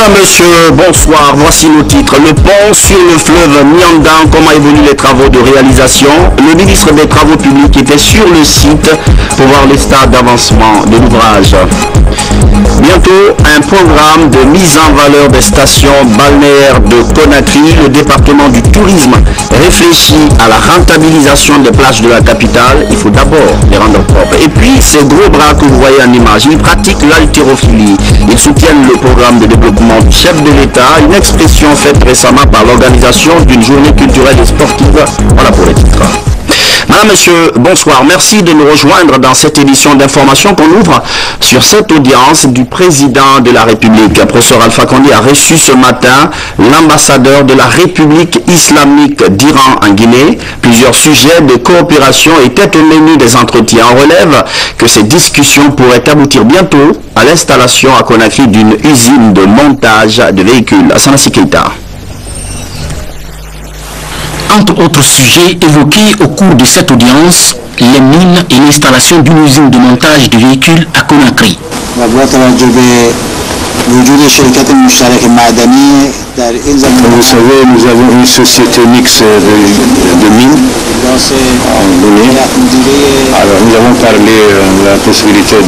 Madame, Monsieur, bonsoir. Voici nos titres. Le pont sur le fleuve Nyandang, comment évoluent les travaux de réalisation. Le ministre des Travaux publics était sur le site pour voir les stades d'avancement de l'ouvrage. Bientôt, un programme de mise en valeur des stations balnéaires de Conakry. Le département du tourisme réfléchit à la rentabilisation des plages de la capitale. Il faut d'abord les rendre propres. Et puis, ces gros bras que vous voyez en image, ils pratiquent l'haltérophilie. Ils soutiennent le programme de développement du chef de l'État, une expression faite récemment par l'organisation d'une journée culturelle et sportive. Voilà pour les titres. Madame, Monsieur, bonsoir. Merci de nous rejoindre dans cette édition d'information qu'on ouvre sur cette audience du président de la République. Professeur Alpha Condé a reçu ce matin l'ambassadeur de la République islamique d'Iran en Guinée. Plusieurs sujets de coopération étaient au menu des entretiens. On relève que ces discussions pourraient aboutir bientôt à l'installation à Conakry d'une usine de montage de véhicules. Assanassi Keita. Entre autres sujets évoqués au cours de cette audience, les mines et l'installation d'une usine de montage de véhicules à Conakry. Vous savez, nous avons une société mixte de mines en Guinée. Alors nous avons parlé de la possibilité de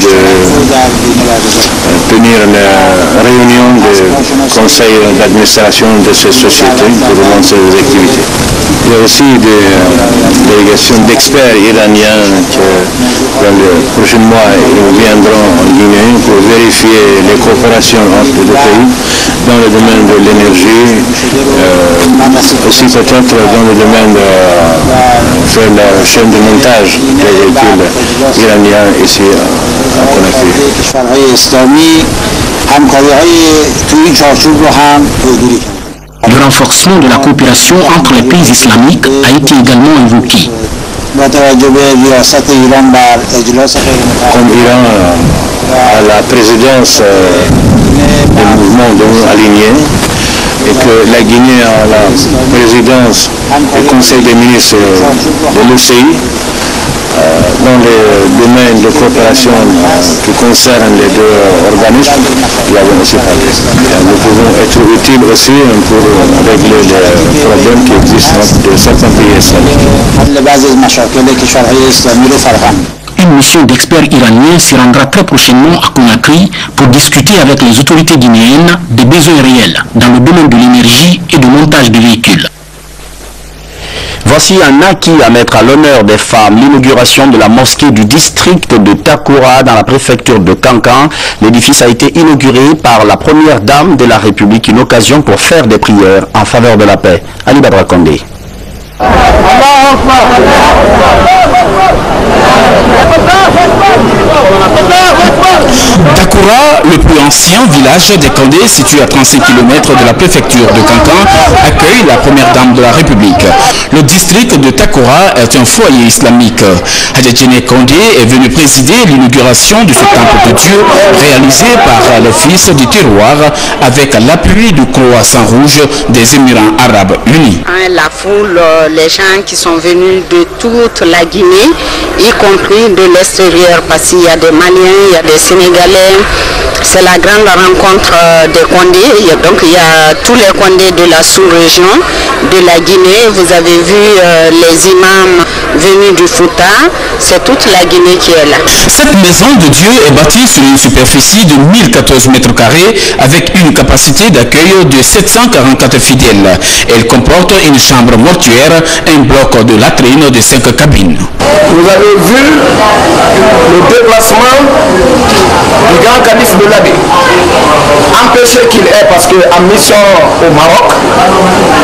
tenir la réunion du conseil d'administration de cette société pour lancer les activités. Il y a aussi des délégations d'experts iraniens qui, dans les prochains mois, ils viendront en Guinée pour vérifier les coopérations entre les deux pays dans le domaine de l'énergie, aussi peut-être dans le domaine de faire la chaîne de montage des véhicules iraniens ici à Conakry. Le renforcement de la coopération entre les pays islamiques a été également évoqué. Comme Iran a la présidence du mouvement de nous alignés et que la Guinée a la présidence du Conseil des ministres de l'OCI, dans les domaines de coopération qui concernent les deux organismes, nous avons aussi parlé. Nous pouvons être utiles aussi pour régler les problèmes qui existent dans certains pays islamiques. Une mission d'experts iraniens s'y rendra très prochainement à Conakry pour discuter avec les autorités guinéennes des besoins réels dans le domaine de l'énergie et du montage de véhicules. Voici un acquis à mettre à l'honneur des femmes, l'inauguration de la mosquée du district de Takoura dans la préfecture de Kankan. L'édifice a été inauguré par la première dame de la République, une occasion pour faire des prières en faveur de la paix. Ali Badra Condé. Takoura, le plus ancien village des Kandé, situé à 35 km de la préfecture de Kankan, accueille la première dame de la République. Le district de Takoura est un foyer islamique. Hadjadjene Kandé est venu présider l'inauguration de ce temple de Dieu réalisé par les fils du terroir avec l'appui du Croissant Rouge des Émirats Arabes Unis. La foule, les gens qui sont venus de toute la Guinée, y compris de l'extérieur, parce qu'il y a des Maliens, il y a des Sénégalais. C'est la grande rencontre des Kondés. Donc il y a tous les Kondés de la sous-région de la Guinée. Vous avez vu les imams venus du Fouta. C'est toute la Guinée qui est là. Cette maison de Dieu est bâtie sur une superficie de 1014 mètres carrés avec une capacité d'accueil de 744 fidèles. Elle comporte une chambre mortuaire, un bloc de latrines de 5 cabines. Vous avez vu le déplacement du grand calife de l'Abbé. Empêché qu'il est parce qu'en mission au Maroc,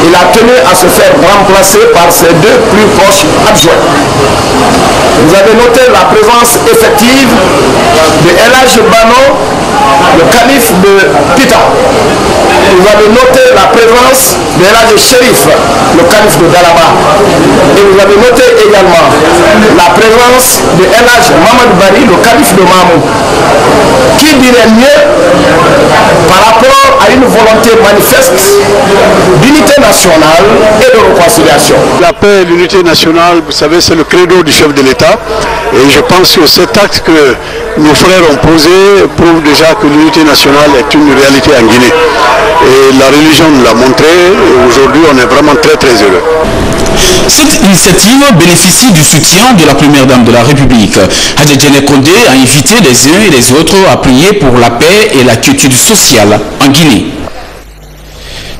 il a tenu à se faire remplacer par ses deux plus proches adjoints. Vous avez noté la présence effective de El Hadj Bano, le calife de Pita. Vous avez noté la présence de El Hadj Chérif, le calife de Dalaba. Et vous avez noté également la présence de El Hadj Mamad Bari, le calife de Mamou. Qui dirait mieux par rapport à une volonté manifeste d'unité nationale et de réconciliation. La paix et l'unité nationale, vous savez, c'est le credo du chef de l'État. Et je pense que cet acte que nos frères ont posé prouve déjà que l'unité nationale est une réalité en Guinée. Et la religion nous l'a montré. Et aujourd'hui, on est vraiment très très heureux. Cette initiative bénéficie du soutien de la première dame de la République. Hadjedjene Kondé a invité les uns et les autres à prier pour la paix et la quiétude sociale en Guinée.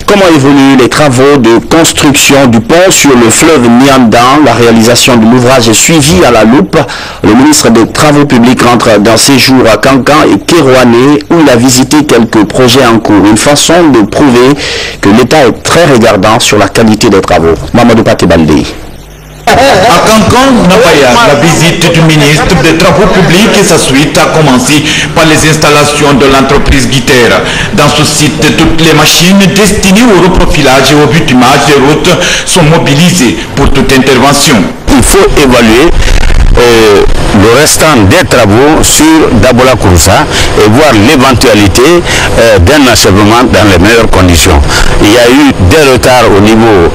Comment évoluent les travaux de construction du pont sur le fleuve Niandan? La réalisation de l'ouvrage est suivie à la loupe. Le ministre des Travaux publics rentre d'un séjour à Kankan et Kerouané où il a visité quelques projets en cours. Une façon de prouver que l'État est très regardant sur la qualité des travaux. Mamadou Paté Baldé. À Kankan, Napaya, la visite du ministre des Travaux publics et sa suite a commencé par les installations de l'entreprise Guitère. Dans ce site, toutes les machines destinées au reprofilage et au bitumage des routes sont mobilisées pour toute intervention. Il faut évaluer le restant des travaux sur Dabola Kouroussa et voir l'éventualité d'un achèvement dans les meilleures conditions. Il y a eu des retards au niveau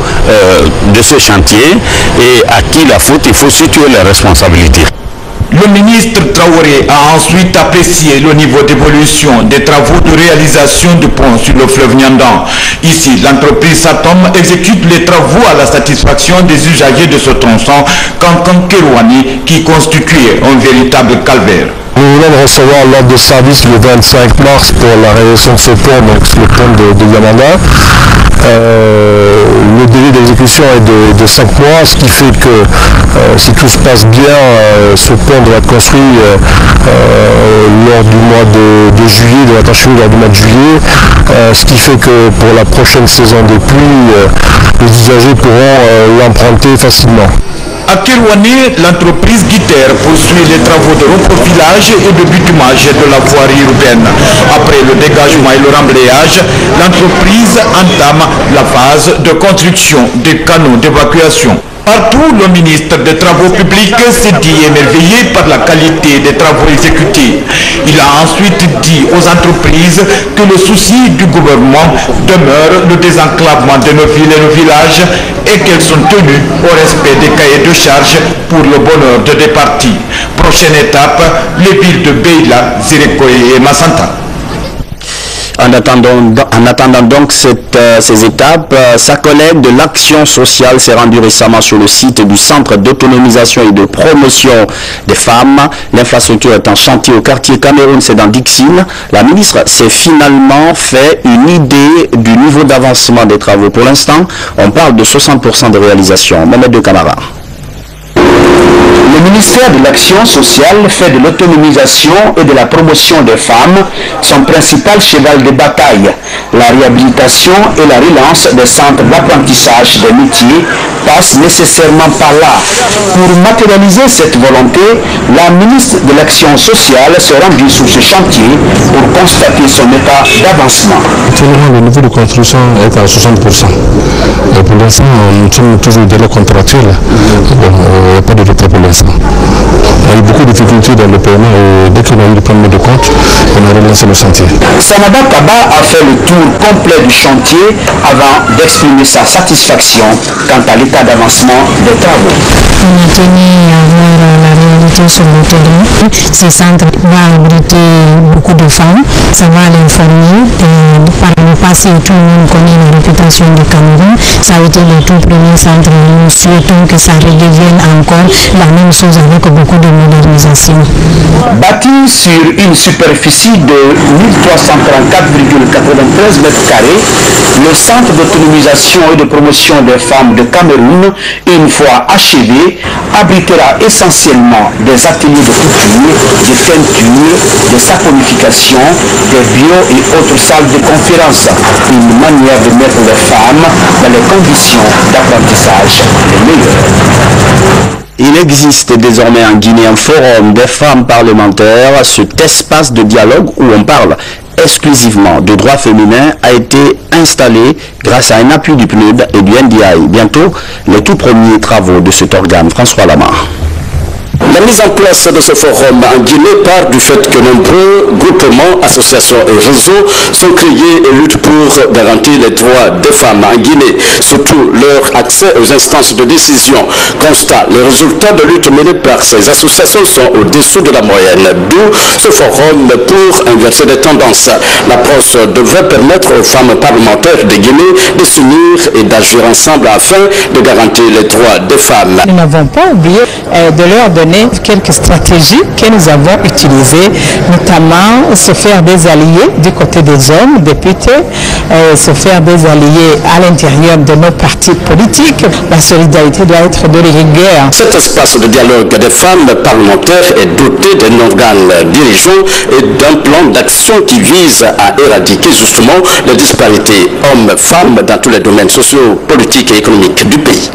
de ce chantier et à qui la faute, il faut situer les responsabilités. Le ministre Traoré a ensuite apprécié le niveau d'évolution des travaux de réalisation du pont sur le fleuve Niandan. Ici, l'entreprise Satom exécute les travaux à la satisfaction des usagers de ce tronçon Kankan Kerouani qui constituait un véritable calvaire. Nous venons de recevoir l'ordre de service le 25 mars pour la réalisation de ce pont, donc le pont de Yamanda. Le délai d'exécution est de 5 mois, ce qui fait que si tout se passe bien, ce pont doit être construit lors du mois de juillet, doit être achevé lors du mois de juillet, ce qui fait que pour la prochaine saison des pluies, les usagers pourront l'emprunter facilement. À Kerouané, l'entreprise Guitère poursuit les travaux de reprofilage et de bitumage de la voirie urbaine. Après le dégagement et le remblayage, l'entreprise entame la phase de construction des canaux d'évacuation. Partout, le ministre des Travaux publics s'est dit émerveillé par la qualité des travaux exécutés. Il a ensuite dit aux entreprises que le souci du gouvernement demeure le désenclavement de nos villes et nos villages et qu'elles sont tenues au respect des cahiers de charges pour le bonheur des parties. Prochaine étape, les villes de Beila, Zirekoye et Massanta. En attendant donc ces étapes, sa collègue de l'action sociale s'est rendue récemment sur le site du centre d'autonomisation et de promotion des femmes. L'infrastructure est en chantier au quartier Cameroun, c'est dans Dixine. La ministre s'est finalement fait une idée du niveau d'avancement des travaux. Pour l'instant, on parle de 60% de réalisation. Mohamed de Camara. Le ministère de l'Action sociale fait de l'autonomisation et de la promotion des femmes son principal cheval de bataille. La réhabilitation et la relance des centres d'apprentissage des métiers passent nécessairement par là. Pour matérialiser cette volonté, la ministre de l'Action sociale se rendit sur ce chantier pour constater son état d'avancement. Actuellement, le niveau de construction est à 60%. Et pour l'instant, nous sommes toujours dans le contractuel. Pas de retard pour l'instant. Il y a eu beaucoup de difficultés dans le paiement et dès qu'on a eu le paiement de compte, on a relancé le chantier. Sanaba Kaba a fait le tour complet du chantier avant d'exprimer sa satisfaction quant à l'état d'avancement des travaux. On a tenu à voir la réalité sur le terrain. Ce centre va abriter beaucoup de femmes, ça va les former. Par le passé, tout le monde connaît la réputation du Cameroun. Ça a été le tout premier centre. Nous souhaitons que ça redevienne encore la même chose avec beaucoup de modernisation. Bâti sur une superficie de 1334,93 m², le centre d'autonomisation et de promotion des femmes de Cameroun, une fois achevé, abritera essentiellement des ateliers de couture, de teinture, de saponification, des bio et autres salles de conférence. Une manière de mettre les femmes dans les conditions d'apprentissage les meilleures. Il existe désormais en Guinée un forum des femmes parlementaires. Cet espace de dialogue où on parle exclusivement de droits féminins a été installé grâce à un appui du PNUD et du NDI. Bientôt, les tout premiers travaux de cet organe. François Lamar. La mise en place de ce forum en Guinée part du fait que nombreux groupements, associations et réseaux sont créés et luttent pour garantir les droits des femmes en Guinée, surtout leur accès aux instances de décision. Constat, les résultats de lutte menée par ces associations sont au-dessous de la moyenne, d'où ce forum pour inverser les tendances. L'approche devrait permettre aux femmes parlementaires de Guinée de s'unir et d'agir ensemble afin de garantir les droits des femmes. Nous n'avons pas oublié de leur donner quelques stratégies que nous avons utilisées, notamment se faire des alliés du côté des hommes députés, se faire des alliés à l'intérieur de nos partis politiques. La solidarité doit être de rigueur. Cet espace de dialogue des femmes parlementaires est doté d'un organe dirigeant et d'un plan d'action qui vise à éradiquer justement les disparités hommes-femmes dans tous les domaines sociaux, politiques et économiques du pays.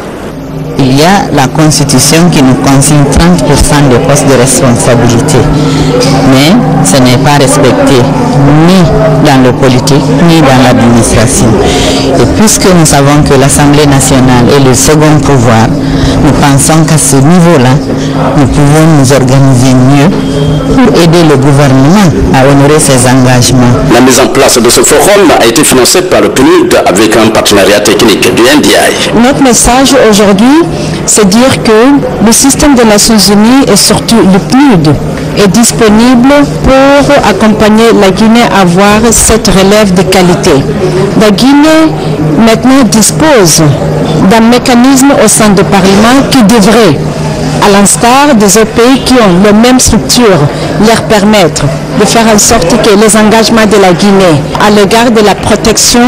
Il y a la Constitution qui nous consigne 30% des postes de responsabilité. Mais ce n'est pas respecté ni dans le politique, ni dans l'administration. Et puisque nous savons que l'Assemblée nationale est le second pouvoir, nous pensons qu'à ce niveau-là, nous pouvons nous organiser mieux pour aider le gouvernement à honorer ses engagements. La mise en place de ce forum a été financée par le PNUD avec un partenariat technique du NDI. Notre message aujourd'hui, c'est dire que le système des Nations Unies et surtout le PNUD est disponible pour accompagner la Guinée à avoir cette relève de qualité. La Guinée maintenant dispose d'un mécanisme au sein du Parlement qui devrait, à l'instar des autres pays qui ont la même structure, leur permettre de faire en sorte que les engagements de la Guinée à l'égard de la protection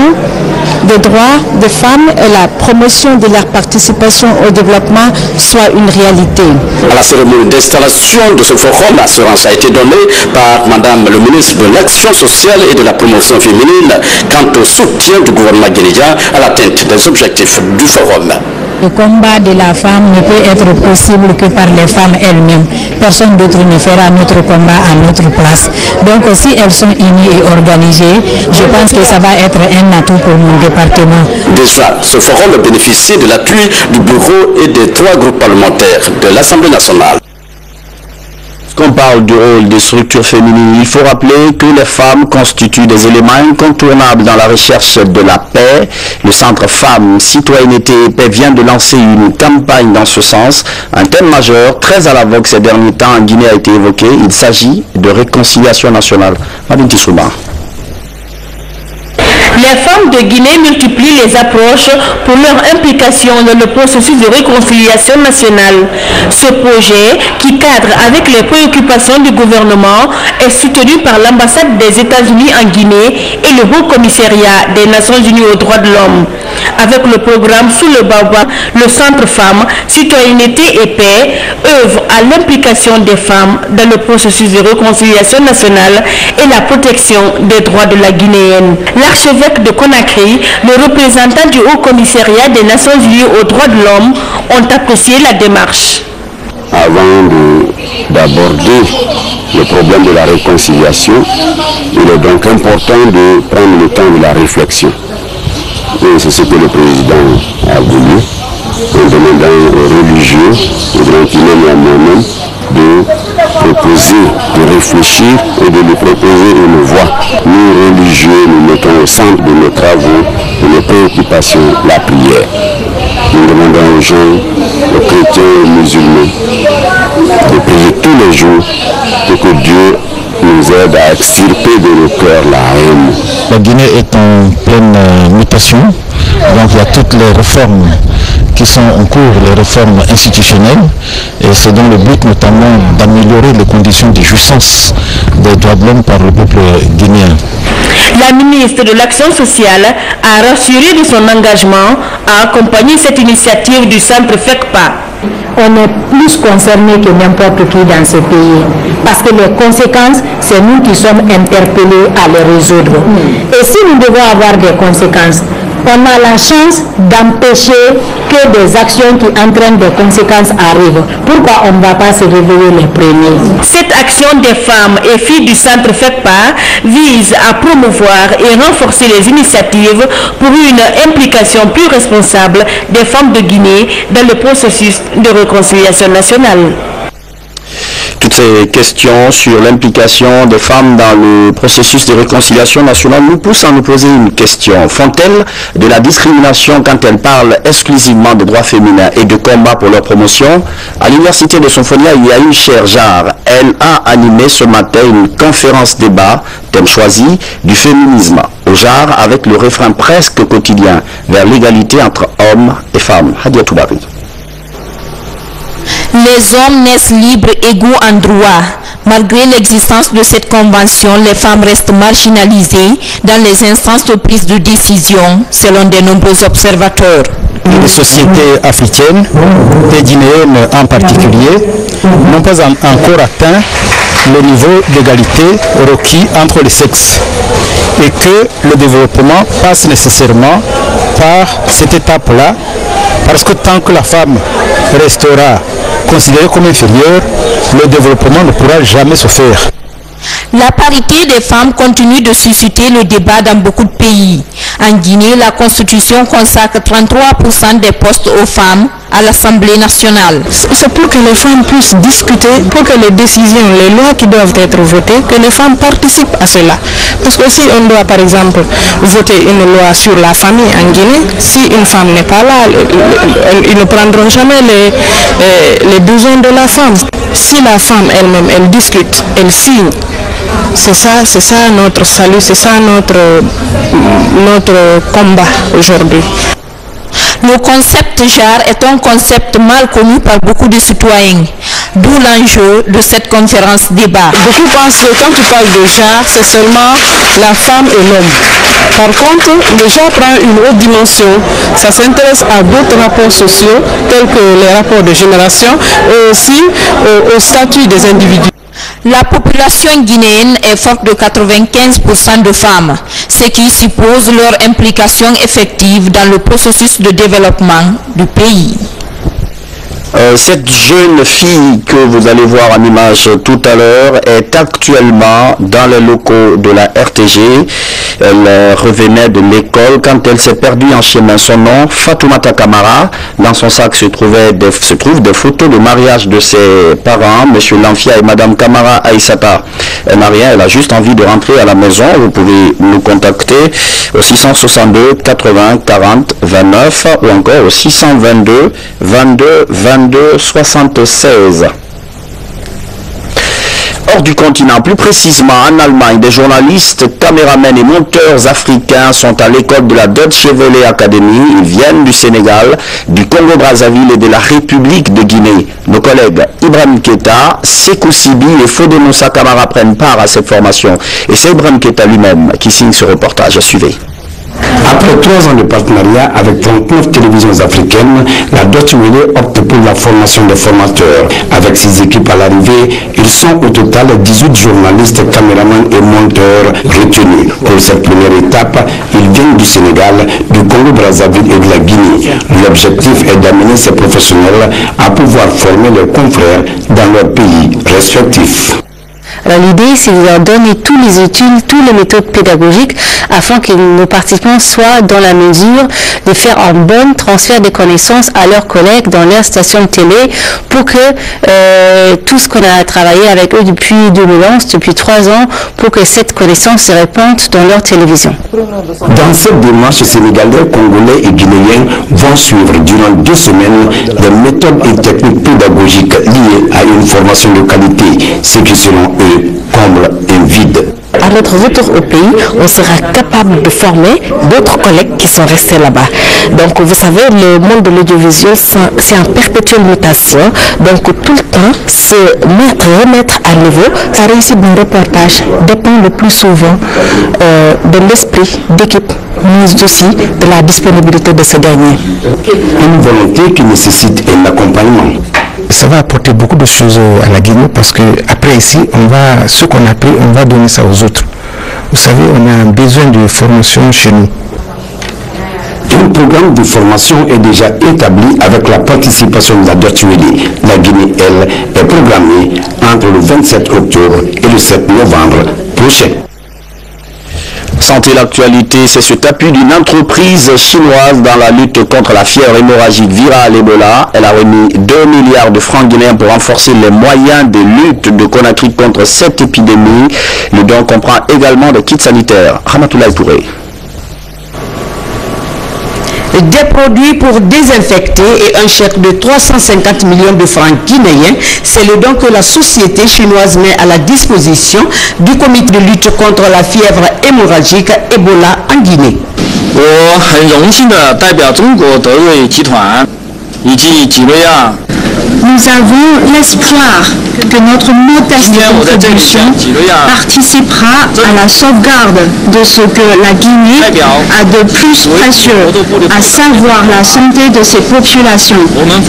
des droits des femmes et la promotion de leur participation au développement soit une réalité. À la cérémonie d'installation de ce forum, l'assurance a été donnée par Madame le ministre de l'Action sociale et de la promotion féminine quant au soutien du gouvernement guinéen à l'atteinte des objectifs du forum. Le combat de la femme ne peut être possible que par les femmes elles-mêmes. Personne d'autre ne fera notre combat à notre place. Donc si elles sont unies et organisées, je pense que ça va être un atout pour mon département. Déjà, ce forum bénéficie de l'appui du bureau et des 3 groupes parlementaires de l'Assemblée nationale. Qu'on parle du rôle des structures féminines, il faut rappeler que les femmes constituent des éléments incontournables dans la recherche de la paix. Le Centre Femmes, Citoyenneté et Paix vient de lancer une campagne dans ce sens. Un thème majeur, très à la vogue ces derniers temps en Guinée a été évoqué. Il s'agit de réconciliation nationale. Madame Tissouma. Les femmes de Guinée multiplient les approches pour leur implication dans le processus de réconciliation nationale. Ce projet, qui cadre avec les préoccupations du gouvernement, est soutenu par l'ambassade des États-Unis en Guinée et le Haut Commissariat des Nations Unies aux droits de l'homme. Avec le programme Sous le Baobab, le Centre Femmes, Citoyenneté et Paix œuvre à l'implication des femmes dans le processus de réconciliation nationale et la protection des droits de la Guinéenne. L'archevêque de Conakry, le représentant du Haut Commissariat des Nations Unies aux droits de l'homme ont apprécié la démarche. Avant d'aborder le problème de la réconciliation, il est donc important de prendre le temps de la réflexion. Et c'est ce que le président a voulu, en demandant aux religieux, aux grands imams et à moi-même, de proposer, de réfléchir et de nous proposer une voie. Nous, religieux, nous mettons au centre de nos travaux, de nos préoccupations, la prière. Nous demandons aux gens, aux chrétiens et aux musulmans, de prier tous les jours pour que Dieu nous aide à extirper de nos cœurs la haine. La Guinée est en pleine mutation, donc il y a toutes les réformes qui sont en cours, les réformes institutionnelles, et c'est dans le but notamment d'améliorer les conditions de jouissance des droits de l'homme par le peuple guinéen. La ministre de l'Action sociale a rassuré de son engagement à accompagner cette initiative du centre FECPA. On est plus concernés que n'importe qui dans ce pays. Parce que les conséquences, c'est nous qui sommes interpellés à les résoudre. Et si nous devons avoir des conséquences, on a la chance d'empêcher que des actions qui entraînent des conséquences arrivent. Pourquoi on ne va pas se réveiller les premiers? Cette action des femmes et filles du centre FECPA vise à promouvoir et renforcer les initiatives pour une implication plus responsable des femmes de Guinée dans le processus de réconciliation nationale. Ces questions sur l'implication des femmes dans le processus de réconciliation nationale nous poussent à nous poser une question. Font-elles de la discrimination quand elles parlent exclusivement de droits féminins et de combat pour leur promotion? À l'université de Sonfonia, il y a eu Cher Jarre. Elle a animé ce matin une conférence débat, thème choisi, du féminisme au Jarre, avec le refrain presque quotidien vers l'égalité entre hommes et femmes. Hadia Toubari. Les hommes naissent libres, égaux en droit. Malgré l'existence de cette convention, les femmes restent marginalisées dans les instances de prise de décision, selon de nombreux observateurs. Les sociétés africaines, et guinéennes en particulier, n'ont pas encore atteint le niveau d'égalité requis entre les sexes et que le développement passe nécessairement par cette étape-là, parce que tant que la femme restera considérée comme inférieure, le développement ne pourra jamais se faire. La parité des femmes continue de susciter le débat dans beaucoup de pays. En Guinée, la Constitution consacre 33% des postes aux femmes à l'Assemblée nationale. C'est pour que les femmes puissent discuter, pour que les décisions, les lois qui doivent être votées, que les femmes participent à cela. Parce que si on doit par exemple voter une loi sur la famille en Guinée, si une femme n'est pas là, ils ne prendront jamais les besoins de la femme. Si la femme elle-même, elle discute, elle signe, c'est ça notre salut, c'est ça notre combat aujourd'hui. Le concept Jarre est un concept mal connu par beaucoup de citoyens, d'où l'enjeu de cette conférence débat. Beaucoup pensent que quand tu parles de Jarre, c'est seulement la femme et l'homme. Par contre, le Jarre prend une autre dimension. Ça s'intéresse à d'autres rapports sociaux, tels que les rapports de génération, et aussi au statut des individus. La population guinéenne est forte de 95% de femmes, ce qui suppose leur implication effective dans le processus de développement du pays. Cette jeune fille que vous allez voir en image tout à l'heure est actuellement dans les locaux de la RTG. Elle revenait de l'école quand elle s'est perdue en chemin. Son nom, Fatoumata Kamara. Dans son sac se trouvent des photos de mariage de ses parents, M. Lanfia et Mme Kamara Aïssata. Elle n'a rien, elle a juste envie de rentrer à la maison. Vous pouvez nous contacter au 662 80 40 29 ou encore au 622 22 22 76. Hors du continent, plus précisément en Allemagne, des journalistes, caméramens et monteurs africains sont à l'école de la Deutsche Welle Academy. Ils viennent du Sénégal, du Congo-Brazzaville et de la République de Guinée. Nos collègues Ibrahim Keita, Sekou Sibi et Fodé Moussa Kamara prennent part à cette formation. Et c'est Ibrahim Keita lui-même qui signe ce reportage. Suivez. Après 3 ans de partenariat avec 39 télévisions africaines, la Deutsche Welle opte pour la formation des formateurs. Avec 6 équipes à l'arrivée, ils sont au total 18 journalistes, caméramans et monteurs retenus. Pour cette première étape, ils viennent du Sénégal, du Congo-Brazzaville et de la Guinée. L'objectif est d'amener ces professionnels à pouvoir former leurs confrères dans leurs pays respectifs. L'idée, c'est de leur donner tous les études, toutes les méthodes pédagogiques afin que nos participants soient dans la mesure de faire un bon transfert des connaissances à leurs collègues dans leur station de télé pour que tout ce qu'on a travaillé avec eux depuis 2011, depuis 3 ans, pour que cette connaissance se répande dans leur télévision. Dans cette démarche, Sénégalais, Congolais et Guinéens vont suivre durant 2 semaines des méthodes et techniques pédagogiques liées à une formation de qualité, ce qui selon eux comble un vide. À notre retour au pays, on sera capable de former d'autres collègues qui sont restés là-bas. Donc vous savez, le monde de l'audiovisuel, c'est en perpétuelle mutation. Donc tout le temps, se remettre à niveau. La réussite d'un reportage dépend le plus souvent de l'esprit d'équipe, mais aussi de la disponibilité de ce dernier. Une volonté qui nécessite un accompagnement. Ça va apporter beaucoup de choses à la Guinée parce que après ici, ce qu'on a appris, on va donner ça aux autres. Vous savez, on a besoin de formation chez nous. Un programme de formation est déjà établi avec la participation de la Deutsche Welle. La Guinée, elle, est programmée entre le 27 octobre et le 7 novembre prochain. Santé, l'actualité, c'est cet appui d'une entreprise chinoise dans la lutte contre la fièvre hémorragique virale Ebola. Elle a remis 2 milliards de francs guinéens pour renforcer les moyens de lutte de Conakry contre cette épidémie. Le don comprend également des kits sanitaires. Ramatoulaye Touré. Des produits pour désinfecter et un chèque de 350 millions de francs guinéens. C'est le don que la société chinoise met à la disposition du comité de lutte contre la fièvre hémorragique Ebola en Guinée. Nous avons l'espoir que notre modeste contribution participera à la sauvegarde de ce que la Guinée a de plus précieux, à savoir la santé de ses populations,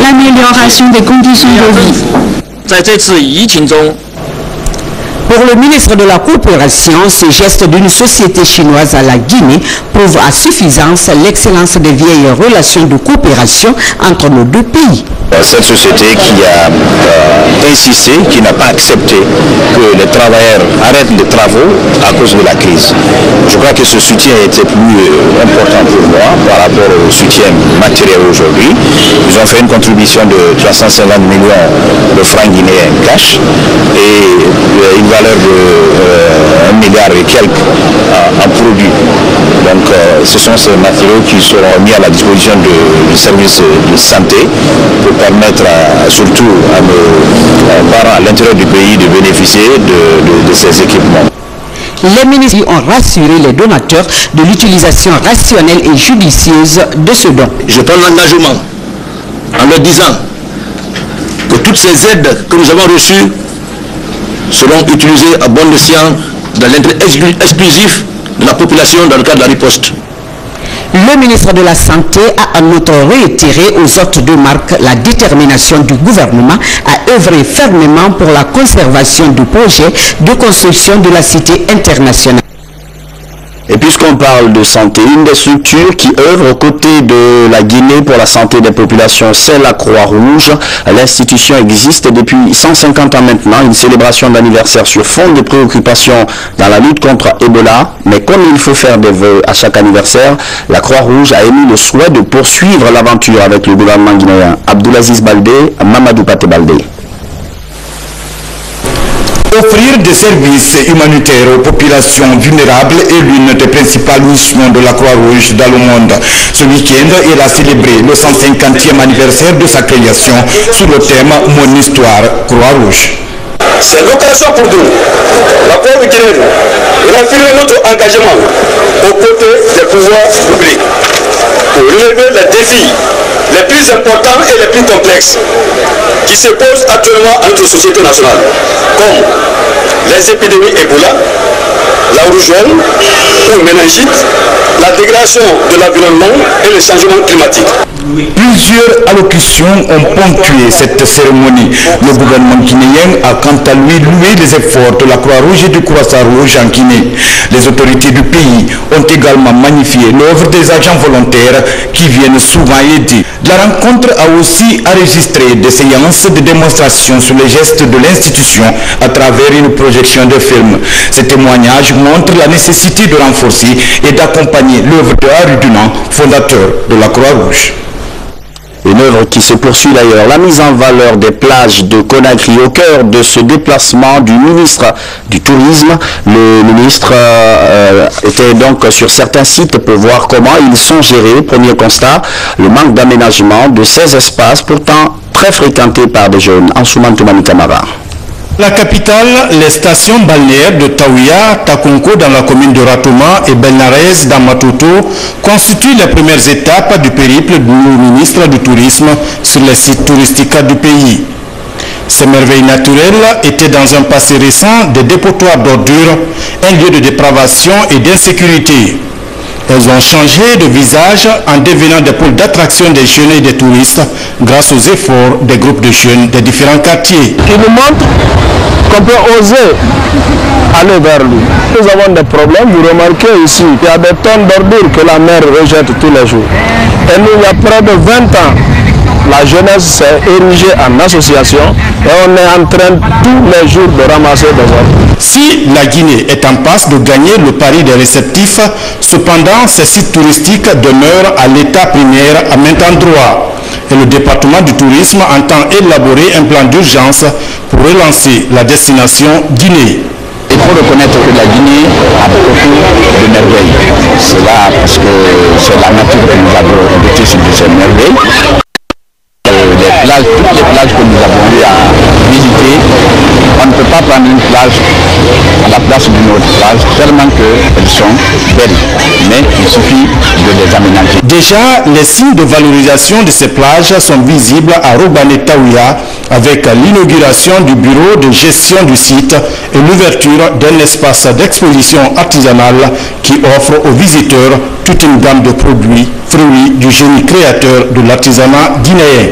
l'amélioration des conditions de vie. Pour le ministre de la Coopération, ce geste d'une société chinoise à la Guinée prouve à suffisance l'excellence des vieilles relations de coopération entre nos deux pays. Cette société qui a insisté, qui n'a pas accepté que les travailleurs arrêtent les travaux à cause de la crise. Je crois que ce soutien était plus important pour moi par rapport au soutien matériel aujourd'hui. Ils ont fait une contribution de 350 millions de francs guinéens cash et une valeur de 1 milliard et quelques en produits. Donc ce sont ces matériaux qui seront mis à la disposition du service de santé pour permettre surtout à nos parents à l'intérieur du pays de bénéficier de ces équipements. Les ministres ont rassuré les donateurs de l'utilisation rationnelle et judicieuse de ce don. Je prends l'engagement en leur disant que toutes ces aides que nous avons reçues seront utilisées à bon escient dans l'intérêt exclusif de la population dans le cadre de la riposte. Le ministre de la Santé a en outre réitéré aux hôtes de marque la détermination du gouvernement à œuvrer fermement pour la conservation du projet de construction de la cité internationale. Et puisqu'on parle de santé, une des structures qui œuvre aux côtés de la Guinée pour la santé des populations, c'est la Croix-Rouge. L'institution existe depuis 150 ans maintenant, une célébration d'anniversaire sur fond de préoccupations dans la lutte contre Ebola. Mais comme il faut faire des vœux à chaque anniversaire, la Croix-Rouge a émis le souhait de poursuivre l'aventure avec le gouvernement guinéen. Abdoulaziz Baldé, Mamadou Paté Baldé. Offrir des services humanitaires aux populations vulnérables est l'une des principales missions de la Croix-Rouge dans le monde. Ce week-end, elle a célébré le 150e anniversaire de sa création sous le thème « Mon histoire Croix-Rouge ». C'est l'occasion pour nous, la Croix-Rouge guinéenne, de réaffirmer notre engagement aux côtés des pouvoirs publics pour relever les défis les plus importants et les plus complexes qui se posent actuellement à notre société nationale, comme les épidémies Ebola, la rougeole ou méningite, la dégradation de l'environnement et le changement climatique. Plusieurs allocutions ont ponctué cette cérémonie. Le gouvernement guinéen a quant à lui loué les efforts de la Croix-Rouge et du Croissant-Rouge en Guinée. Les autorités du pays ont également magnifié l'œuvre des agents volontaires qui viennent souvent aider. La rencontre a aussi enregistré des séances de démonstration sur les gestes de l'institution à travers une projection de films. Ces témoignages montrent la nécessité de renforcer et d'accompagner l'œuvre de Harry Dunant, fondateur de la Croix-Rouge. Une œuvre qui se poursuit d'ailleurs, la mise en valeur des plages de Conakry au cœur de ce déplacement du ministre du Tourisme. Le ministre était donc sur certains sites pour voir comment ils sont gérés. Premier constat, le manque d'aménagement de ces espaces pourtant très fréquentés par des jeunes. Ansouman Toumani Kamara. La capitale, les stations balnéaires de Taouia, Takonko dans la commune de Ratouma et Belnarès dans Matoto constituent les premières étapes du périple du ministre du Tourisme sur les sites touristiques du pays. Ces merveilles naturelles étaient dans un passé récent des dépotoirs d'ordures, un lieu de dépravation et d'insécurité. Elles ont changé de visage en devenant des pôles d'attraction des jeunes et des touristes grâce aux efforts des groupes de jeunes des différents quartiers. Qui nous montre qu'on peut oser aller vers lui. Nous avons des problèmes, vous remarquez ici, il y a des tonnes d'ordures que la mer rejette tous les jours. Et nous, il y a près de 20 ans, la jeunesse s'est érigée en association et on est en train tous les jours de ramasser des ordures. Si la Guinée est en passe de gagner le pari des réceptifs, cependant ces sites touristiques demeurent à l'état primaire à maints endroits. Et le département du tourisme entend élaborer un plan d'urgence pour relancer la destination Guinée. Il faut reconnaître que la Guinée a beaucoup de merveilles. C'est là parce que c'est la nature que nous avons dotée sur ces merveilles. Toutes les plages que nous avons eu à visiter, on ne peut pas prendre une plage à la place d'une autre plage, tellement qu'elles sont belles, mais il suffit de les aménager. Déjà, les signes de valorisation de ces plages sont visibles à Robané Taouya avec l'inauguration du bureau de gestion du site et l'ouverture d'un espace d'exposition artisanale qui offre aux visiteurs toute une gamme de produits, fruits du génie créateur de l'artisanat guinéen.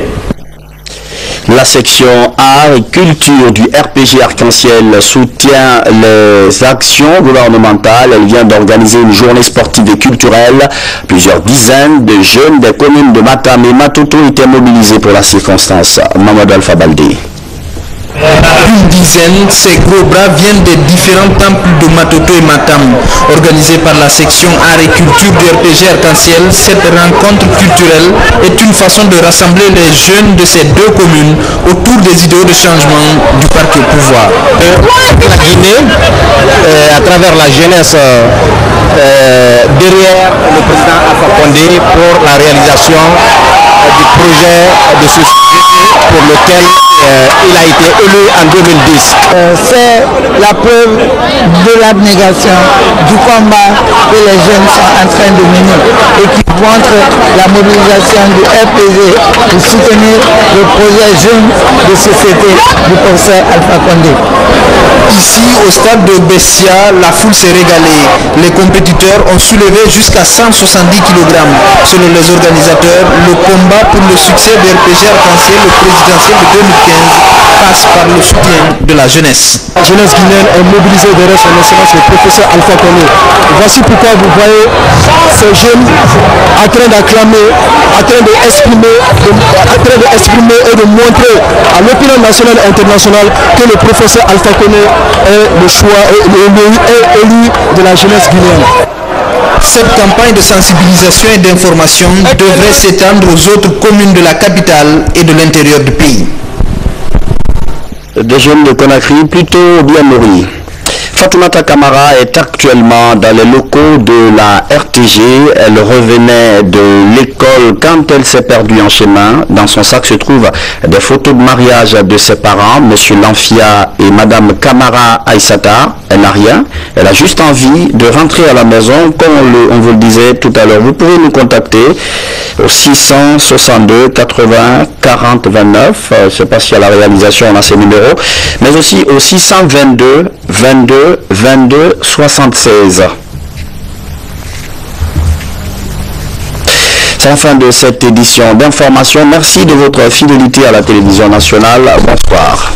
La section art et culture du RPG Arc-en-Ciel soutient les actions gouvernementales. Elle vient d'organiser une journée sportive et culturelle. Plusieurs dizaines de jeunes des communes de Matam et Matoto étaient mobilisés pour la circonstance. Mamadou Alpha Baldé. Une dizaine, ces gros bras viennent des différents temples de Matoto et Matam. Organisée par la section art et culture du RPG Arc-en-Ciel, cette rencontre culturelle est une façon de rassembler les jeunes de ces deux communes autour des idéaux de changement du parti au pouvoir. La Guinée, à travers la jeunesse, derrière le président Alpha Condé pour la réalisation du projet de société pour lequel il a été élu en 2010. C'est la preuve de l'abnégation du combat que les jeunes sont en train de mener et qui montre la mobilisation du RPG pour soutenir le projet jeune de société du professeur Alpha Condé. Ici, au stade de Bessia, la foule s'est régalée. Les compétiteurs ont soulevé jusqu'à 170 kg. Selon les organisateurs, le combat pour le succès du RPG Arc-en-Ciel, le présidentiel de 2015, passe par le soutien de la jeunesse. La jeunesse guinéenne est mobilisée derrière son excellence, le professeur Alpha Condé. Voici pourquoi vous voyez ces jeunes en train d'acclamer, en train d'exprimer et de montrer à l'opinion nationale et internationale que le professeur Alpha Condé est le choix et élu de la jeunesse guinéenne. Cette campagne de sensibilisation et d'information devrait s'étendre aux autres communes de la capitale et de l'intérieur du pays. Des jeunes de Conakry plutôt bien nourris. Fatoumata Kamara est actuellement dans les locaux de la RTG. Elle revenait de l'école quand elle s'est perdue en chemin. Dans son sac se trouvent des photos de mariage de ses parents, M. Lanfia et Mme Kamara Aïssata. Elle n'a rien. Elle a juste envie de rentrer à la maison, comme on vous le disait tout à l'heure. Vous pouvez nous contacter au 662 80 40 29. Je ne sais pas si à la réalisation on a ces numéros, mais aussi au 622 22 22 76. C'est la fin de cette édition d'information. Merci de votre fidélité à la télévision nationale. Bonsoir.